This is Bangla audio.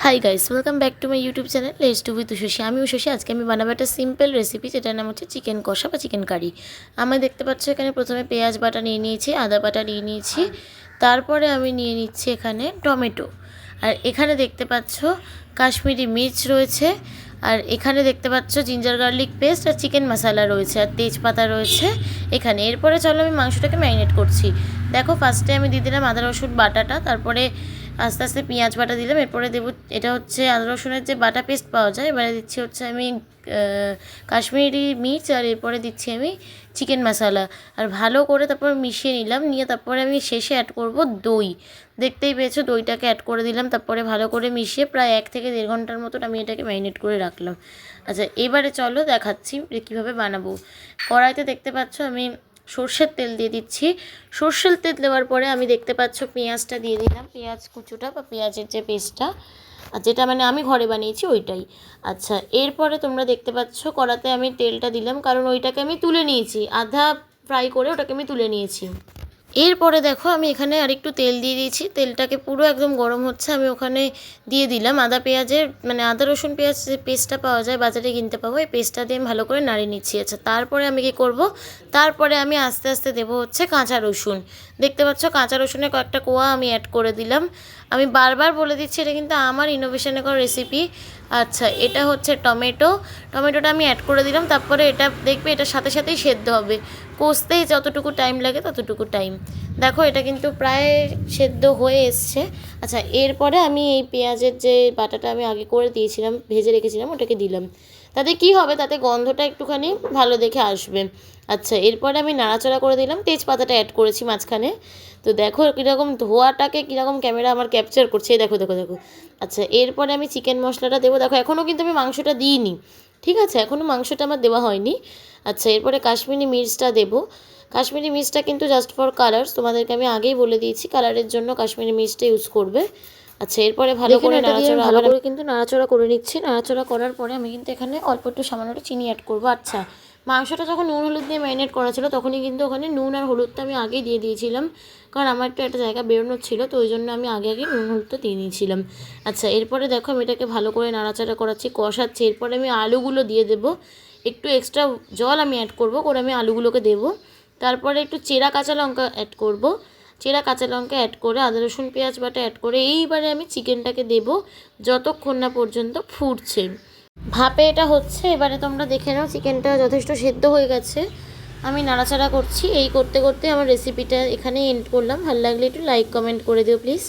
Hi guys, welcome back to my YouTube channel let's do with Ushasi. আমি উষসী। আজকে আমি বানাবো একটা সিম্পল রেসিপি, যেটার নাম হচ্ছে চিকেন কষা বা চিকেন কারি। আমি দেখতে পাচ্ছ এখানে প্রথমে পেঁয়াজ বাটা নিয়ে নিয়েছি, আদা বাটা নিয়ে নিয়েছি, তারপরে আমি নিয়ে নিচ্ছি এখানে টমেটো, আর এখানে দেখতে পাচ্ছ কাশ্মীরি মির্চ রয়েছে, আর এখানে দেখতে পাচ্ছ জিঞ্জার গার্লিক পেস্ট আর চিকেন মশলা রয়েছে, আর তেজপাতা রয়েছে এখানে। এরপরে চলো আমি মাংসটাকে ম্যারিনেট করছি। দেখো, ফার্স্টে আমি দিয়ে দিলাম আদা রসুন বাটাটা, তারপরে আস্তে আস্তে পেঁয়াজ বাটা দিলাম, এরপরে দেবো এটা হচ্ছে আদা রসুনের যে বাটা পেস্ট পাওয়া যায়। এবারে দিচ্ছি হচ্ছে আমি কাশ্মীরি মির্চ, আর এরপরে দিচ্ছি আমি চিকেন মশলা, আর ভালো করে তারপর মিশিয়ে নিলাম। নিয়ে তারপরে আমি শেষে অ্যাড করব দই। দেখতেই পেয়েছো, দইটাকে অ্যাড করে দিলাম, তারপরে ভালো করে মিশিয়ে প্রায় 1 থেকে 1.5 ঘন্টার মতন আমি এটাকে ম্যারিনেট করে রাখলাম। আচ্ছা, এবারে চলো দেখাচ্ছি কীভাবে বানাবো। কড়াইতে দেখতে পাচ্ছ আমি সর্ষের তেল দিয়ে দিচ্ছি। সর্ষের তেল দেওয়ার পরে আমি দেখতে পাচ্ছ পেঁয়াজটা দিয়ে দিলাম, পেঁয়াজ কুচুটা বা পেঁয়াজের যে পেস্টটা, আর যেটা মানে আমি ঘরে বানিয়েছি ওইটাই। আচ্ছা, এরপরে তোমরা দেখতে পাচ্ছ কড়াতে আমি তেলটা দিলাম, কারণ ওইটাকে আমি তুলে নিয়েছি, আধা ফ্রাই করে ওটাকে আমি তুলে নিয়েছি। এরপরে দেখো আমি এখানে আরেকটু তেল দিয়ে দিয়েছি, তেলটাকে পুরো একদম গরম হচ্ছে, আমি ওখানে দিয়ে দিলাম আদা পেঁয়াজের মানে আদা রসুন পেঁয়াজ যে পেস্টটা পাওয়া যায় বাজারে কিনতে পাবো, এই পেস্টটা দিয়ে আমি ভালো করে নাড়িয়ে নিচ্ছি। আচ্ছা, তারপরে আমি কী করব, তারপরে আমি আস্তে আস্তে দেবো হচ্ছে কাঁচা রসুন। দেখতে পাচ্ছ কাঁচা রসুনের কয়েকটা কোয়া আমি অ্যাড করে দিলাম। আমি বারবার বলে দিচ্ছি, এটা কিন্তু আমার ইনোভেশনে করা রেসিপি। আচ্ছা, এটা হচ্ছে টমেটোটা আমি অ্যাড করে দিলাম, তারপরে এটা দেখবে এটার সাথে সাথেই সেদ্ধ হবে, কষতেই যতটুকু টাইম লাগে ততটুকু টাইম। দেখো, এটা কিন্তু প্রায় সেদ্ধ হয়ে এসছে। আচ্ছা, এরপরে আমি এই পেঁয়াজের যে বাটাটা আমি আগে করে দিয়েছিলাম, ভেজে রেখেছিলাম, ওটাকে দিলাম। তাতে কি হবে, তাতে গন্ধটা একটুখানি ভালো দেখে আসবে। আচ্ছা, এরপরে আমি নাড়াচাড়া করে দিলাম, তেজপাতাটা অ্যাড করেছি মাঝখানে। তো দেখো কীরকম ধোয়াটাকে কীরকম ক্যামেরা আমার ক্যাপচার করছে, দেখো দেখো দেখো। আচ্ছা, এরপরে আমি চিকেন মশলাটা দেবো। দেখো, এখনও কিন্তু আমি মাংসটা দিইনি, ঠিক আছে, এখনও মাংসটা আমার দেওয়া হয়নি। আচ্ছা, এরপরে কাশ্মীরি মির্চটা দেবো। কাশ্মীরি মির্চটা কিন্তু জাস্ট ফর কালার্স, তোমাদেরকে আমি আগেই বলে দিয়েছি, কালারের জন্য কাশ্মীরি মির্চটা ইউজ করবে। আচ্ছা, এরপরে ভালো করে নাড়াচাড়া করে নিচ্ছি। নাড়াচাড়া করার পরে আমি কিন্তু এখানে অল্প একটু সামান্য একটু চিনি অ্যাড করবো। আচ্ছা, মাংসটা যখন নুন হলুদ দিয়ে ম্যারিনেট করা ছিল তখনই কিন্তু ওখানে নুন আর হলুদটা আমি আগেই দিয়ে দিয়েছিলাম, কারণ আমার একটু একটা জায়গা বেরোনোর ছিল, তো ওই জন্য আমি আগে নুন হলুদটা দিয়ে নিয়েছিলাম। আচ্ছা, এরপরে দেখো আমি এটাকে ভালো করে নাড়াচাড়া করাচ্ছি, কষাচ্ছি। এরপরে আমি আলুগুলো দিয়ে দেবো, একটু এক্সট্রা জল আমি অ্যাড করবো, করে আমি আলুগুলোকে দেবো। তারপরে একটু চেরা কাঁচা লঙ্কা অ্যাড করব, চেরা কাঁচা লঙ্কা অ্যাড করে আদা রসুন পেঁয়াজ বাটা অ্যাড করে এইবারে আমি চিকেনটাকে দেবো, যতক্ষণ না পর্যন্ত ফুটছে, ভাপে এটা হচ্ছে। এবারে তোমরা দেখে নাও চিকেনটা যথেষ্ট সেদ্ধ হয়ে গেছে, আমি নাড়াচাড়া করছি। এই করতে করতে আমার রেসিপিটা এখানেই এন্ড করলাম। ভালো লাগলে একটু লাইক কমেন্ট করে দিও প্লিজ।